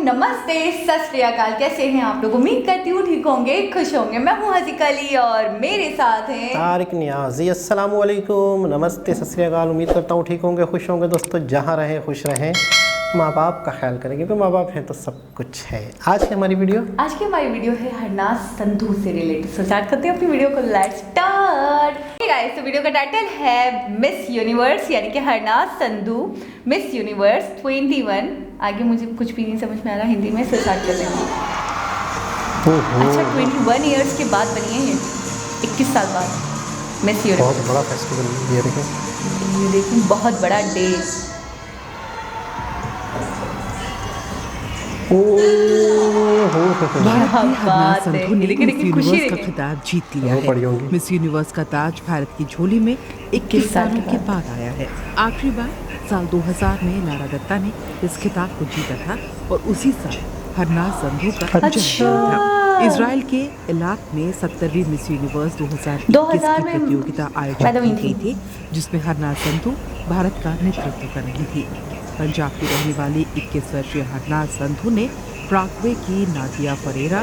नमस्ते, सत श्री अकाल। कैसे हैं आप लोग? उम्मीद करती हूँ ठीक होंगे, खुश होंगे। मैं हूँ हसीका अली और मेरे साथ हैं तारिक नियाज़ी। अस्सलाम वालेकुम, नमस्ते, सत श्री अकाल। उम्मीद करता हूँ ठीक होंगे, खुश होंगे। दोस्तों, जहाँ रहें खुश रहें, माँ बाप का ख्याल करें, क्योंकि माँ बाप हैं तो सब कुछ है। आज की हमारी वीडियो है हरनाज संधू से रिलेटेड। सो स्टार्ट करते हैं अपनी वीडियो को। Let's start. गाइस, तो वीडियो का टाइटल है मिस यूनिवर्स, यानी कि हरनाज संधू मिस यूनिवर्स 21। आगे मुझे कुछ भी नहीं समझ में आ रहा हिंदी में, सो स्टार्ट करते हैं। अच्छा, 21 ईयर्स के बाद बनी है ये, 21 साल बाद मिस यूनिवर्स। बहुत बड़ा फेस्टिवल ये देखिए बहुत बड़ा डे। भारत की हरनाज संधू ने मिस यूनिवर्स का खिताब जीत लिया है। मिस यूनिवर्स का ताज भारत की झोली में 21 सालों के बाद आया है। आखिरी बार साल 2000 में लारा दत्ता ने इस खिताब को जीता था और उसी साल हरनाज संधू का जन्म था। इजराइल के इलाक में 70वीं मिस यूनिवर्स 2021 की प्रतियोगिता आयोजित की गई थी, जिसमें हरनाज संधू भारत का नेतृत्व कर रही थी। पंजाब की रहने वाली 21 वर्षीय हरनाज संधू ने प्रागवे की नादिया फरेरा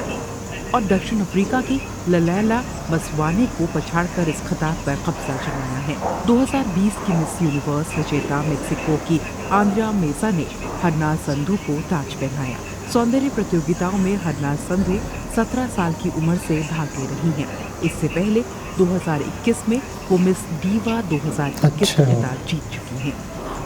और दक्षिण अफ्रीका की ललैला मसवानी को पछाड़कर इस खिताब पर कब्जा जमाया है। 2020 की मिस यूनिवर्स विजेता मेक्सिको की आंद्रिया मेसा ने हरनाज संधू को ताज पहनाया। सौंदर्य प्रतियोगिताओं में हरनाज संधू 17 साल की उम्र से भाग ले रही हैं। इससे पहले 2021 में वो मिस दीवा 2021 का खिताब जीत चुकी हैं।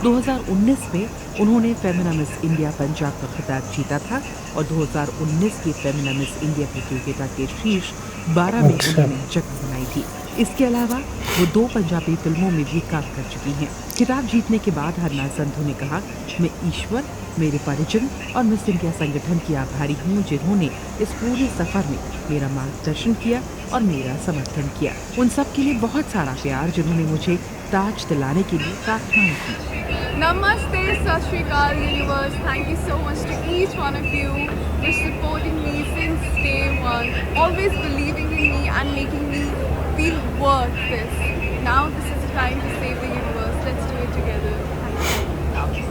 2019 में उन्होंने फेमिना मिस इंडिया पंजाब का खिताब जीता था और 2019 की फेमिना मिस इंडिया प्रतियोगिता के शीर्ष 12 में उन्होंने जगह बनाई थी। इसके अलावा वो 2 पंजाबी फिल्मों में भी काम कर चुकी हैं। खिताब जीतने के बाद हरनाज संधू ने कहा, मैं ईश्वर, मेरे परिजन और मिस इंडिया संगठन की आभारी हूँ, जिन्होंने इस पूरे सफर में मेरा मार्गदर्शन किया और मेरा समर्थन किया। उन सब के लिए बहुत सारा प्यार, जिन्होंने मुझे ताज दिलाने के लिए प्रार्थनाएं की। Namaste, Sat Shri Akal universe. Thank you so much to each one of you for supporting me since day one, always believing in me and making me feel worth this. Now this is the time to save the universe. Let's do it together. Thank you.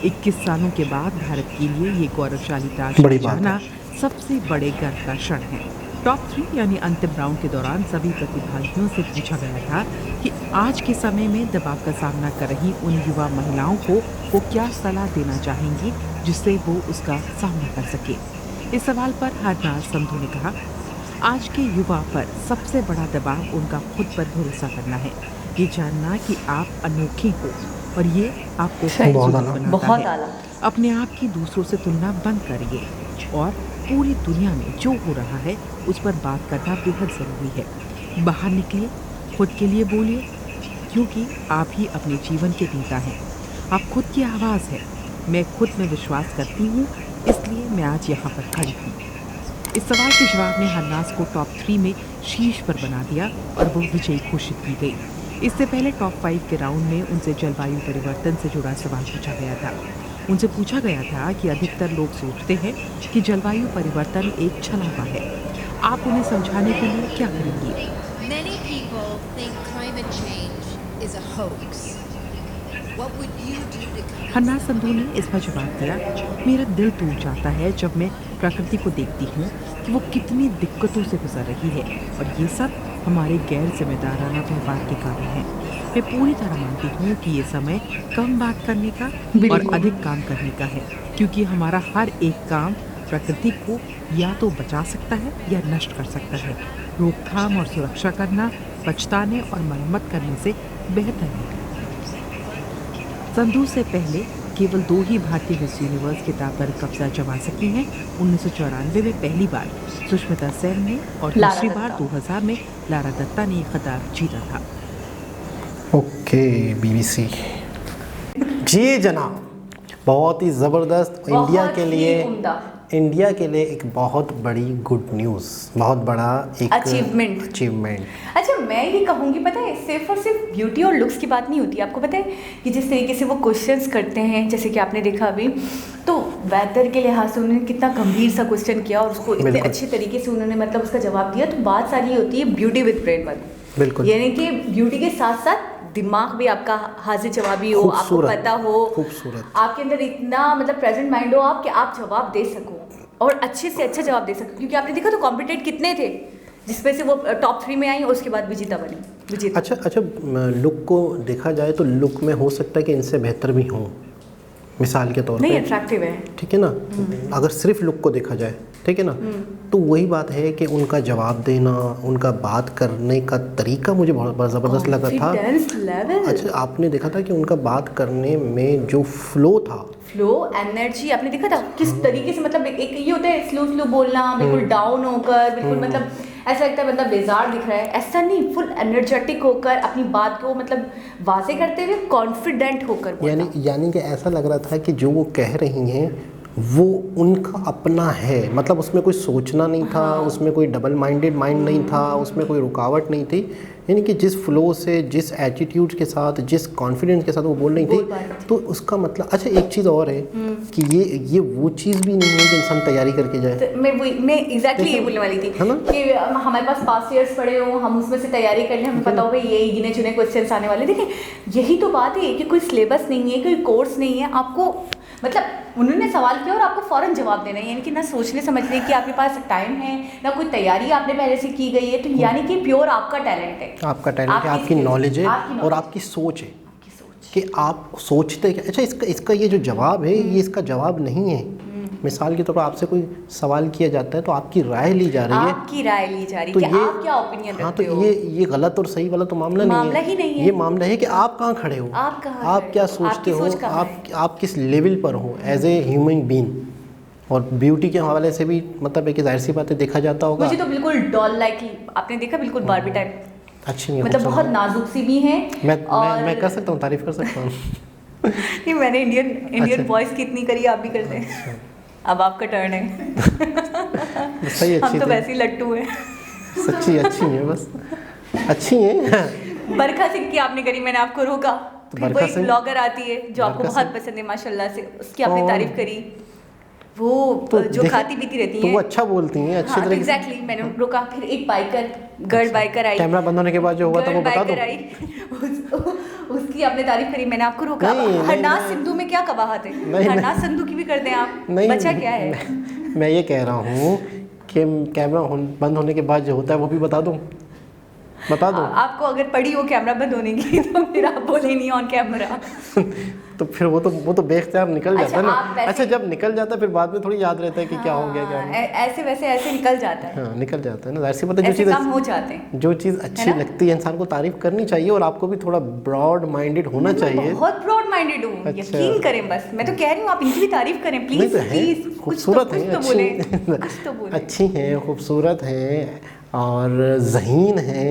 21 सालों के बाद भारत के लिए ये गौरवशाली ताज पाना सबसे बड़े गर्व का क्षण है। टॉप 3 यानी अंतिम राउंड के दौरान सभी प्रतिभागियों से पूछा गया था कि आज के समय में दबाव का सामना कर रही उन युवा महिलाओं को वो क्या सलाह देना चाहेंगी जिससे वो उसका सामना कर सके। इस सवाल पर हरनाज संधू ने कहा, आज के युवा पर सबसे बड़ा दबाव उनका खुद पर भरोसा करना है, ये जानना कि आप अनोखे हो और ये आपको बनाता है। अपने आप की दूसरों से तुलना बंद करिए और पूरी दुनिया में जो हो रहा है उस पर बात करना बेहद ज़रूरी है। बाहर निकलिए, खुद के लिए बोलिए, क्योंकि आप ही अपने जीवन के नेता हैं। आप खुद की आवाज़ है। मैं खुद में विश्वास करती हूँ, इसलिए मैं आज यहाँ पर खड़ी हूँ। इस सवाल के जवाब में हरनाज को टॉप 3 में शीर्ष पर बना दिया और वो विजयी घोषित की गई। इससे पहले टॉप 5 के राउंड में उनसे जलवायु परिवर्तन से जुड़ा सवाल पूछा गया था। उनसे पूछा गया था कि अधिकतर लोग सोचते हैं कि जलवायु परिवर्तन एक छलावा है, आप उन्हें समझाने के लिए क्या करेंगी? Many people think climate change is a hoax. What would you do to Harnaaz Sandhu ने इस पर जवाब दिया, मेरा दिल टूट जाता है जब मैं प्रकृति को देखती हूँ कि वो कितनी दिक्कतों से गुजर रही है और ये सब हमारे गैर जिम्मेदाराना व्यवहार के कारण है। मैं पूरी तरह मानती हूँ कि ये समय कम बात करने का और अधिक काम करने का है, क्योंकि हमारा हर एक काम प्रकृति को या तो बचा सकता है या नष्ट कर सकता है। रोकथाम और सुरक्षा करना पछताने और मरम्मत करने से बेहतर है। संधू से पहले केवल 2 ही भारतीय मिस यूनिवर्स खिताब पर कब्जा जमा सकी हैं। 1994 में पहली बार सुष्मिता सेन ने और दूसरी बार 2000 में लारा दत्ता ने खिताब जीता था। ओके, BBC जी जनाब, बहुत ही ज़बरदस्त। इंडिया के लिए एक बहुत बड़ी गुड न्यूज़, बहुत बड़ा एक अचीवमेंट। अच्छा, मैं ये कहूँगी, पता है, सिर्फ और सिर्फ ब्यूटी और लुक्स की बात नहीं होती। आपको पता है कि जिस तरीके से वो क्वेश्चंस करते हैं, जैसे कि आपने देखा अभी, तो वेदर के लिहाज से उन्होंने कितना गंभीर सा क्वेश्चन किया और उसको इतने अच्छे तरीके से उन्होंने मतलब उसका जवाब दिया। तो बात सारी होती है ब्यूटी विद ब्रेन वाली, बिल्कुल, यानी कि ब्यूटी के साथ साथ दिमाग भी आपका हाजिर जवाबी हो, आपको पता हो, खूबसूरत, आपके अंदर इतना मतलब प्रेजेंट माइंड हो आप कि आप जवाब दे सको और अच्छे से अच्छा जवाब दे सको। क्योंकि आपने देखा तो कॉम्पिटेट कितने थे जिसपे से वो टॉप 3 में आई और उसके बाद विजेता बनी। अच्छा, लुक को देखा जाए तो लुक में हो सकता है कि इनसे बेहतर भी हों, मिसाल के तौर पे नहीं अट्रैक्टिव है, ठीक है ना। अगर सिर्फ लुक को देखा जाए, ठीक है ना, तो वही बात है कि उनका जवाब देना, उनका बात करने का तरीका मुझे बहुत ज़बरदस्त लगा था। अच्छा, आपने देखा था कि उनका बात करने में जो फ्लो था, फ्लो एनर्जी आपने देखा था किस तरीके से, मतलब एक ये होता है स्लो बोलना, बिल्कुल डाउन होकर, बिल्कुल मतलब ऐसा लगता है बंदा बेजार दिख रहा है, ऐसा नहीं, फुल एनर्जेटिक होकर अपनी बात को मतलब वाजे करते हुए कॉन्फिडेंट होकर बोलना। यानी कि ऐसा लग रहा था कि जो वो कह रही हैं वो उनका अपना है, मतलब उसमें कोई सोचना नहीं था, उसमें कोई डबल माइंडेड माइंड नहीं था, उसमें कोई रुकावट नहीं थी। यानी कि जिस फ्लो से, जिस एटीट्यूड के साथ, जिस कॉन्फिडेंस के साथ वो बोल रही थी, तो उसका मतलब अच्छा एक चीज़ और है कि ये वो चीज़ भी नहीं है कि इंसान तैयारी करके जाए। तो मैं एग्जैक्टली ये बोलने वाली थी कि हमारे पास पास्ट ईयर्स पड़े हो, हम उसमें से तैयारी कर लें, हमें पता हो भाई ये गिने चुने क्वेश्चंस आने वाले। देखिए यही तो बात है कि कोई सिलेबस नहीं है, कोई कोर्स नहीं है, आपको मतलब उन्होंने सवाल किया और आपको फ़ौरन जवाब देना है, यानी कि ना सोचने समझने की आपके पास टाइम है, ना कोई तैयारी आपने पहले से की गई है, तो यानी कि प्योर आपका टैलेंट है, आपकी नॉलेज है और आपकी सोच है कि आप सोचते क्या। अच्छा, इसका ये जो जवाब है, ये इसका जवाब नहीं है। मिसाल के तौर पर आपसे कोई सवाल किया जाता है तो आपकी राय ली जा रही है, आपकी राय ली जा रही है, तो कि ये आप क्या ओपिनियन रखते हो। ये गलत और सही वाला तो मामला नहीं है, ये मामला है कि आप कहाँ खड़े हो, आप क्या सोचते हो, आप किस लेवल पर हो एज ए ह्यूमन बीइंग। और ब्यूटी के हवाले से भी मतलब एक जाहिर सी बात है देखा जाता होगा। मुझे तो बिल्कुल डॉल लाइक ही आपने देखा, बिल्कुल बारबी टाइप अच्छी है, मतलब बहुत नाजुक सी भी है। मैं कर सकता हूँ, तारीफ कर सकता हूँ। नहीं, मैंने इंडियन बॉयज़ की इतनी करी, आप भी करते हैं। अब आपका टर्न है। सही, हम तो वैसे ही लट्टू हैं। सच्ची अच्छी है, बस अच्छी है। बरखा सिंह की आपने करी, मैंने आपको रोका। फिर वो एक ब्लॉगर आती है जो आपको बहुत पसंद है माशाल्लाह से, उसकी आपने तारीफ करी। वो तो जो खाती पीती रहती है, तो वो अच्छा बोलती हैं, अच्छी तरीके से। एग्जैक्टली, मैंने रोका। फिर एक गर्ल बाइकर आई, कैमरा बंद होने के बाद जो हुआ था वो बता दो। उसकी आपने तारीफ करी, मैंने आपको रोका। हरनाज सिंधु में क्या कबाहत है, हरनाज सिंधु की भी कर दें आप, बच्चा क्या है। मैं ये कह रहा हूँ कि कैमरा बंद होने के बाद जो होता है वो भी बता दूँ। आपको अगर पड़ी हो कैमरा बंद होने की तो फिर आप बोले नहीं ऑन कैमरा। तो फिर वो तो बेख्तियार निकल जाता है ना। अच्छा, जब निकल जाता है फिर बाद में थोड़ी याद रहता है कि क्या हो गया, क्या ऐसे निकल जाता है। हाँ, निकल जाता है ना, जाहिर सी बात है। जो चीज़ अच्छी लगती है इंसान को तारीफ करनी चाहिए, और आपको भी थोड़ा ब्रॉड माइंडेड होना चाहिए। बहुत ब्रॉड माइंडेड हूँ, यकीन करें, बस मैं तो कह रही हूँ आप इनकी भी तारीफ करें प्लीज प्लीज। खूबसूरत है, अच्छी हैं, खूबसूरत हैं और ज़हीन हैं,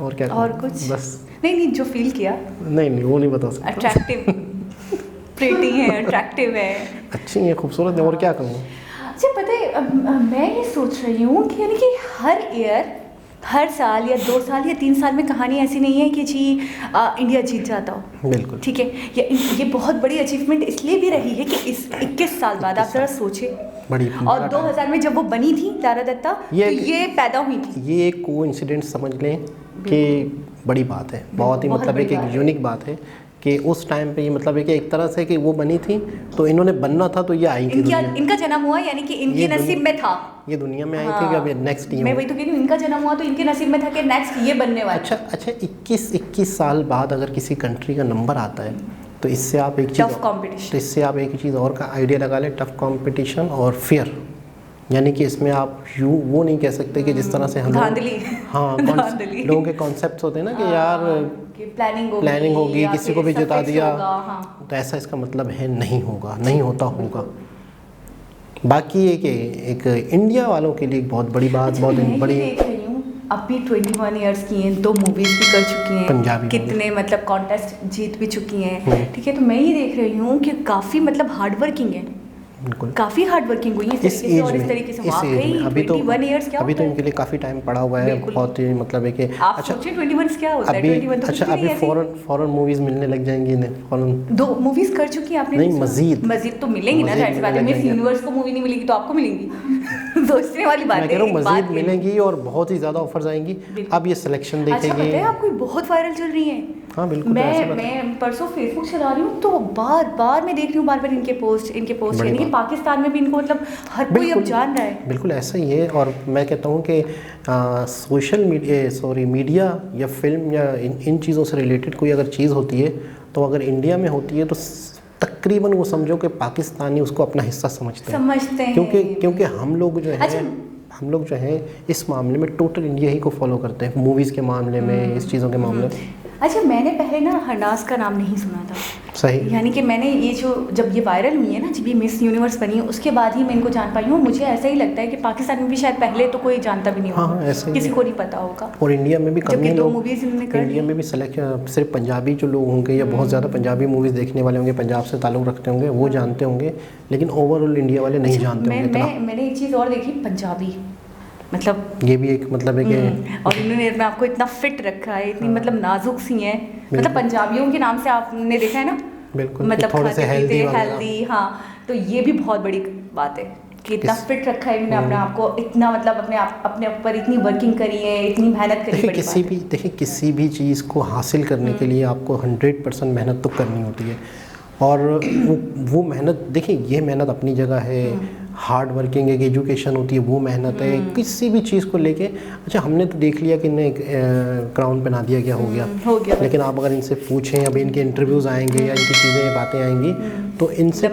और क्या और कुछ बस नहीं जो फील किया, नहीं वो नहीं बता सकता। अट्रैक्टिव प्रीटी है, अट्रैक्टिव है, अच्छी है, खूबसूरत है, और क्या कहूँ। अच्छा, पता है मैं ये सोच रही हूँ कि यानी कि हर ईयर, हर साल या 2 साल या 3 साल में कहानी ऐसी नहीं है कि जी इंडिया जीत जाता हो। बिल्कुल ठीक है, ये बहुत बड़ी अचीवमेंट इसलिए भी रही है कि इस 21 साल बाद आप ज़रा सोचें, और 2000 में जब वो बनी थी लारा दत्ता, तो ये पैदा हुई थी। ये एक कोइंसिडेंस समझ लें कि बड़ी बात है, बहुत ही मतलब एक यूनिक बात है कि उस टाइम पे ये मतलब है कि एक तरह से कि वो बनी थी तो इन्होंने बनना था, तो ये आई थी। इनका जन्म हुआ, यानी कि इनके नसीब में था, ये दुनिया में आई थी कि अब नेक्स्ट ईयर। मैं वही तो कह रही हूँ, इनका जन्म हुआ तो इनके नसीब में था कि नेक्स्ट ये बनने वाला। अच्छा 21 साल बाद अगर किसी कंट्री का नंबर आता है तो इससे आप एक चीज़ और का आइडिया लगा लें, टफ कंपटीशन और फेयर। यानी कि इसमें आप वो नहीं कह सकते कि जिस तरह से हम लोगों के कॉन्सेप्ट्स होते हैं ना कि यार प्लानिंग होगी, किसी को भी जिता दिया, तो ऐसा इसका मतलब है नहीं होगा, नहीं होता होगा। बाकी एक इंडिया वालों के लिए एक बहुत बड़ी बात, बहुत बड़ी। अब भी 21 ईयर्स की हैं, 2 मूवीज भी कर चुकी हैं, पंजाबी कितने मतलब कॉन्टेस्ट जीत भी चुकी हैं। ठीक है, तो मैं ये देख रही हूँ कि काफ़ी मतलब हार्ड वर्किंग है, काफ़ी हार्ड वर्किंग हुई है इस तरीके से। अभी तो 21 ईयर्स क्या, अभी तो इनके लिए काफ़ी टाइम पड़ा हुआ है, बहुत ही मतलब है कि आप सोचिए 21 क्या होता है। 21 अच्छा, अभी फॉरेन मूवीज मिलने लग जाएंगी इन्हें। फॉरेन 2 मूवीज कर चुकी हैं आपने? नहीं, मजीद तो मिलेंगी ना, जाहिर सी बात है। मिस यूनिवर्स को मूवी नहीं मिलेगी तो आपको मिलेंगी। सोचने वाली बात है। मैं कह रहा हूँ मजीद मिलेंगी और बहुत ही ज़्यादा ऑफर्स आएंगी। अब ये सिलेक्शन देखेंगे। अच्छा, पता है आपको बहुत वायरल चल रही है हाँ बिल्कुल, तो ऐसी बात है। मैं परसों फेसबुक चला रही हूँ तो बार मैं देख रही हूँ बार इनके पोस्ट यानी कि पाकिस्तान में भी इनको मतलब हर कोई अब जान रहा है। बिल्कुल ऐसा ही है। और मैं कहता हूँ कि सोशल मीडिया या फिल्म या इन चीज़ों से रिलेटेड कोई अगर चीज़ होती है तो अगर इंडिया में होती है तो तकरीबन वो समझो कि पाकिस्तानी उसको अपना हिस्सा समझते हैं। क्योंकि हम लोग जो है इस मामले में टोटल इंडिया ही को फॉलो करते हैं, मूवीज़ के मामले में, इस चीज़ों के मामले में। अच्छा, मैंने पहले ना हरनाज का नाम नहीं सुना था। सही। यानी कि मैंने ये जब ये वायरल हुई है ना, जब ये मिस यूनिवर्स बनी है, उसके बाद ही मैं इनको जान पाई हूँ। मुझे ऐसा ही लगता है कि पाकिस्तान में भी शायद पहले तो कोई जानता भी नहीं होगा। हाँ, ऐसे किसी को नहीं पता होगा। और इंडिया में भी कम ही लोग, इंडिया में भी सिर्फ पंजाबी जो लोग होंगे या बहुत ज़्यादा पंजाबी मूवीज़ देखने वाले होंगे, पंजाब से ताल्लुक़ रखते होंगे, वो जानते होंगे, लेकिन ओवरऑल इंडिया वाले नहीं जानते होंगे। मैंने एक चीज़ और देखी, पंजाबी मतलब ये भी एक मतलब है कि और इन्होंने मैं आपको इतना फिट रखा है, इतनी मतलब नाजुक सी है, मतलब पंजाबियों के नाम से आपने देखा है ना, बिल्कुल, मतलब थोड़े से हेल्दी। हाँ, तो ये भी बहुत बड़ी बात है कि इतना फिट रखा है इन्होंने अपने आप को, इतना मतलब अपने ऊपर इतनी वर्किंग करी है, इतनी मेहनत करी है। देखिए किसी भी चीज़ को हासिल करने के लिए आपको 100% मेहनत तो करनी होती है। और वो मेहनत, देखिए ये मेहनत अपनी जगह है, हार्ड वर्किंग एक एजुकेशन होती है, वो मेहनत है किसी भी चीज़ को लेके। अच्छा, हमने तो देख लिया कि इन्हें क्राउन पहना दिया गया, हो गया, लेकिन आप अगर इनसे पूछें, अभी इनके इंटरव्यूज़ आएंगे या इनकी चीज़ें बातें आएंगी तो इनसे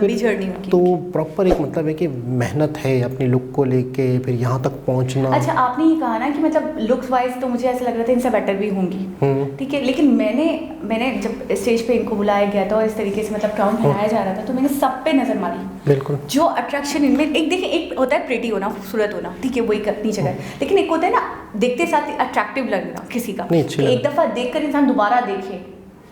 तो प्रॉपर एक मतलब है कि मेहनत है अपनी लुक को लेके फिर यहाँ तक पहुँचना। अच्छा, आपने ये कहा ना कि मतलब लुक्स वाइज तो मुझे ऐसा लग रहा था इनसे बेटर भी होंगी, ठीक है, लेकिन मैंने जब स्टेज पे इनको बुलाया गया था और इस तरीके से मतलब क्राउन पहनाया जा रहा था तो मैंने सब पे नज़र मारी। बिल्कुल, जो अट्रैक्शन इनमें, एक देखिए, एक होता है प्रिटी होना, खूबसूरत होना, ठीक है, वो एक अपनी जगह है, लेकिन एक होता है ना देखते साथ अट्रैक्टिव लगना किसी का, एक दफ़ा देखकर इंसान दोबारा देखे,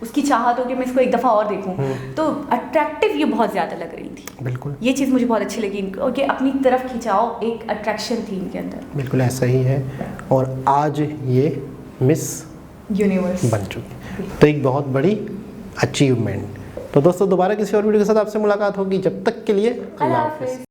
उसकी चाहत हो कि मैं इसको एक दफ़ा और देखूं, तो अट्रैक्टिव ये बहुत ज़्यादा लग रही थी। बिल्कुल, ये चीज़ मुझे बहुत अच्छी लगी इनको कि अपनी तरफ खिंचाओ, एक अट्रैक्शन थी इनके अंदर। बिल्कुल ऐसा ही है। और आज ये मिस यूनिवर्स बन चुकी, तो एक बहुत बड़ी अचीवमेंट। तो दोस्तों, दोबारा किसी और वीडियो के साथ आपसे मुलाकात होगी, जब तक के लिए अल्लाह हाफ़िज़।